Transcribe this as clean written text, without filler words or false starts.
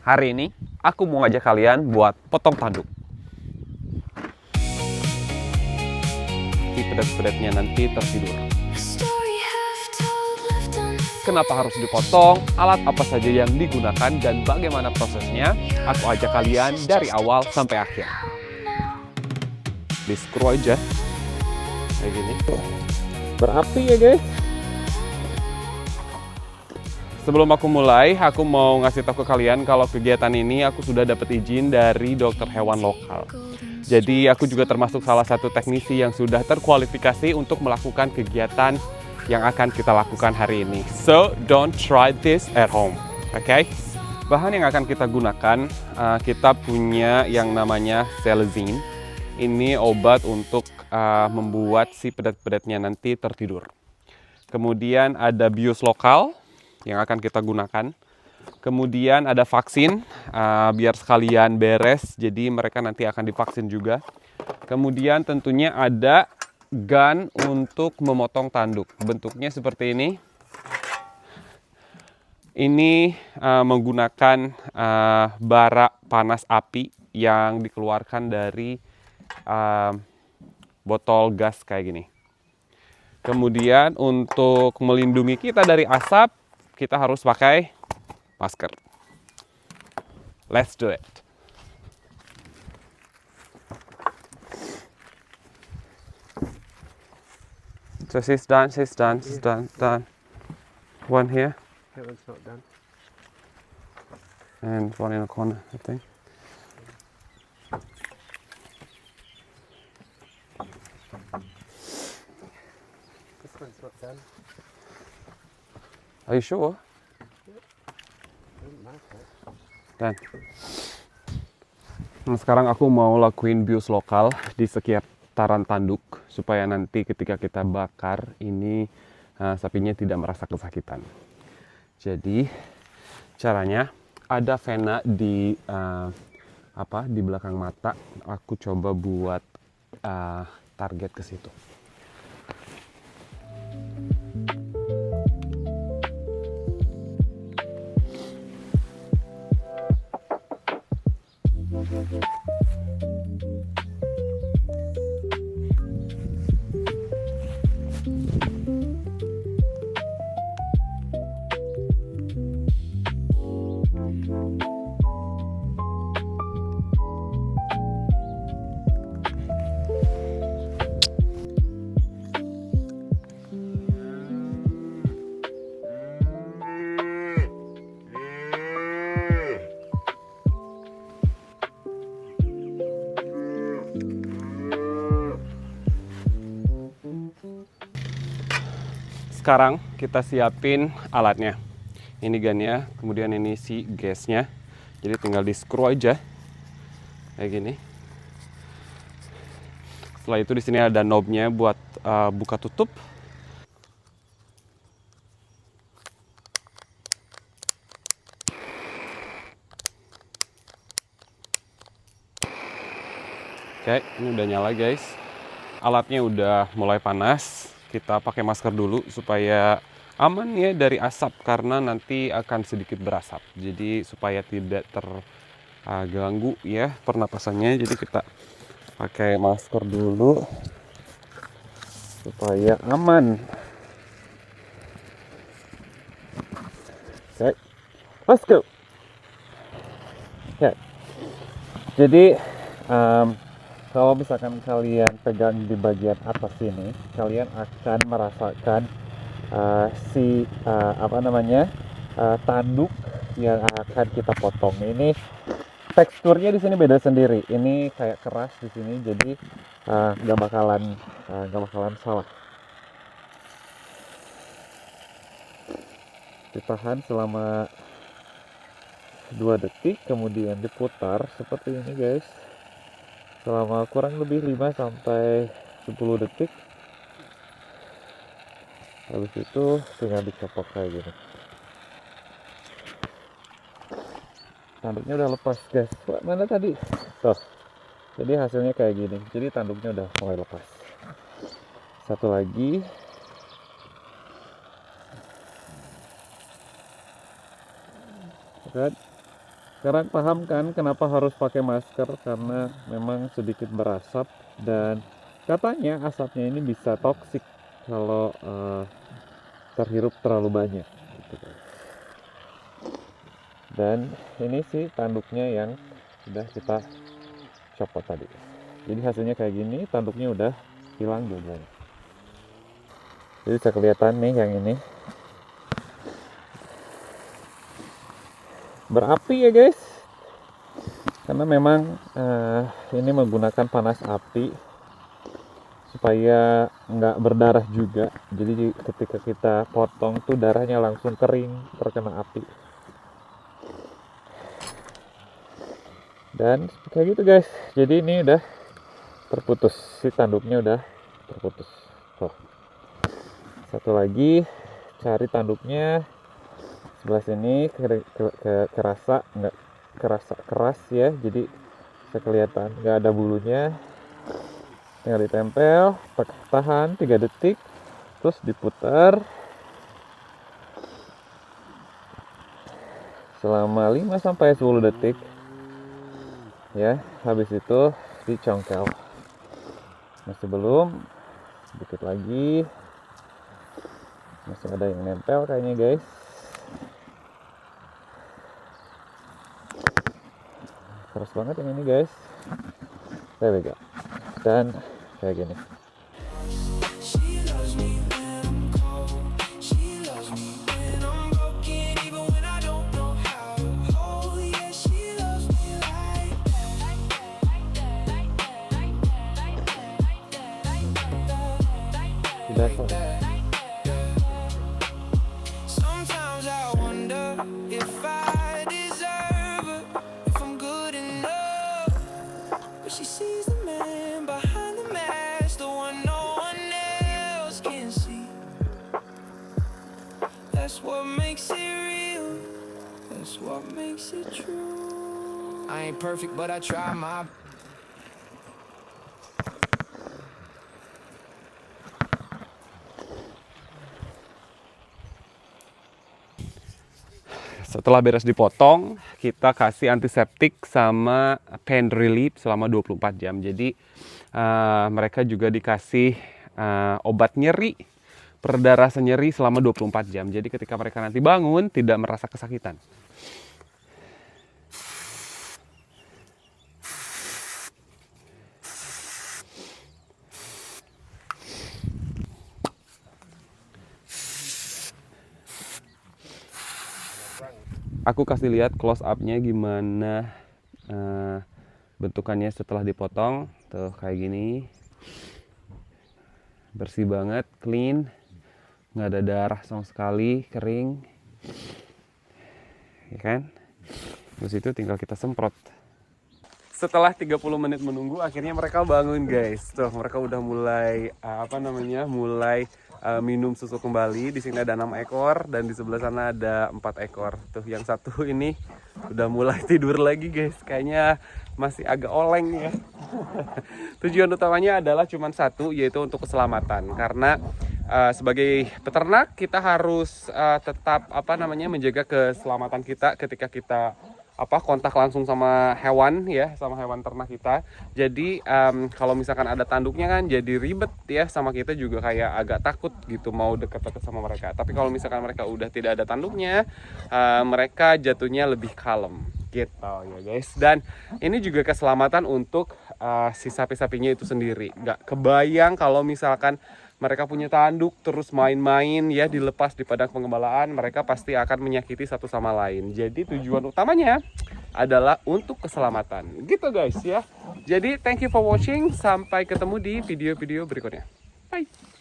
Hari ini aku mau ngajak kalian buat potong tanduk. Si pedet-pedetnya nanti tertidur. Kenapa harus dipotong? Alat apa saja yang digunakan dan bagaimana prosesnya? Aku ajak kalian dari awal sampai akhir. Di screw aja kayak gini. Berapi ya guys. Sebelum aku mulai, aku mau ngasih tahu ke kalian kalau kegiatan ini aku sudah dapat izin dari dokter hewan lokal. Jadi aku juga termasuk salah satu teknisi yang sudah terkualifikasi untuk melakukan kegiatan yang akan kita lakukan hari ini. So, don't try this at home, okay? Bahan yang akan kita gunakan, kita punya yang namanya Selezin. Ini obat untuk membuat si pedet-pedetnya nanti tertidur. Kemudian ada bius lokal yang akan kita gunakan. Kemudian ada vaksin, biar sekalian beres, jadi mereka nanti akan divaksin juga. Kemudian tentunya ada gun untuk memotong tanduk. Bentuknya seperti ini. Ini menggunakan bara panas api yang dikeluarkan dari botol gas kayak gini. Kemudian untuk melindungi kita dari asap, kita harus pakai masker. Let's do it. So she's done. One here. That one's not done. And one in the corner, I think. This one's not done. Are you sure? Doesn't matter. Dan. Nah, sekarang aku mau lakuin bius lokal di sekitaran tanduk supaya nanti ketika kita bakar ini sapinya tidak merasa kesakitan. Jadi caranya ada vena di di belakang mata. Aku coba buat target ke situ. Sekarang kita siapin alatnya. Ini gunnya, kemudian ini si gasnya. Jadi tinggal di screw aja kayak gini. Setelah itu di sini ada knobnya buat buka tutup. Oke, ini udah nyala guys. Alatnya udah mulai panas. Kita pakai masker dulu supaya aman ya dari asap karena nanti akan sedikit berasap. Jadi supaya tidak terganggu ya pernapasannya. Jadi kita pakai masker dulu supaya aman. Oke, let's go. Oke, jadi kalau misalkan kalian pegang di bagian atas ini, kalian akan merasakan tanduk yang akan kita potong. Ini teksturnya di sini beda sendiri. Ini kayak keras di sini, jadi nggak bakalan salah. Ditahan selama 2 detik, kemudian diputar seperti ini guys. Selama kurang lebih 5 sampai 10 detik. Habis itu tinggal dicopot kayak gini. Tanduknya udah lepas guys. Wah, mana tadi? Tuh. Jadi hasilnya kayak gini. Jadi tanduknya udah mulai lepas. Satu lagi. Kan? Sekarang paham kan kenapa harus pakai masker, karena memang sedikit berasap dan katanya asapnya ini bisa toksik kalau terhirup terlalu banyak gitu guys. Dan ini sih tanduknya yang sudah kita copot tadi. Jadi hasilnya kayak gini, tanduknya udah hilang dua-duanya. Jadi bisa kelihatan nih yang ini berapi ya guys, karena memang ini menggunakan panas api supaya nggak berdarah juga. Jadi ketika kita potong tuh darahnya langsung kering terkena api. Dan kayak gitu guys, jadi ini udah terputus, si tanduknya udah terputus. Tuh. Satu lagi, cari tanduknya sebelah sini, kerasa nggak kerasa keras ya, jadi bisa kelihatan nggak ada bulunya. Tinggal ditempel, tahan 3 detik, terus diputar selama 5-10 detik ya. Habis itu dicongkel. Masih belum, sedikit lagi, masih ada yang nempel kayaknya guys. Keras banget yang ini guys. There we go. Dan kayak gini. Tidak salah. That's what makes it real. That's what makes it true. I ain't perfect, but I try my Setelah beres dipotong, kita kasih antiseptik sama pain relief selama 24 jam. Jadi mereka juga dikasih obat nyeri, pereda rasa nyeri selama 24 jam. Jadi ketika mereka nanti bangun tidak merasa kesakitan. Aku kasih lihat close up-nya gimana bentukannya setelah dipotong. Tuh kayak gini. Bersih banget, clean. Nggak ada darah sama sekali, kering. Ya kan? Terus itu tinggal kita semprot. Setelah 30 menit menunggu, akhirnya mereka bangun guys. Tuh mereka udah mulai mulai minum susu kembali. Di sini ada 6 ekor dan di sebelah sana ada 4 ekor. Tuh yang satu ini udah mulai tidur lagi guys. Kayaknya masih agak oleng ya. Tujuan utamanya adalah cuma satu, yaitu untuk keselamatan. Karena sebagai peternak kita harus tetap menjaga keselamatan kita ketika kita kontak langsung sama hewan ya, sama hewan ternak kita. Jadi kalau misalkan ada tanduknya kan jadi ribet ya, sama kita juga kayak agak takut gitu mau deket-deket sama mereka. Tapi kalau misalkan mereka udah tidak ada tanduknya, mereka jatuhnya lebih kalem gitu ya guys. Dan ini juga keselamatan untuk si sapi-sapinya itu sendiri. Nggak kebayang kalau misalkan mereka punya tanduk terus main-main ya, dilepas di padang pengembalaan, mereka pasti akan menyakiti satu sama lain. Jadi tujuan utamanya adalah untuk keselamatan gitu guys ya. Jadi thank you for watching, sampai ketemu di video-video berikutnya. Bye.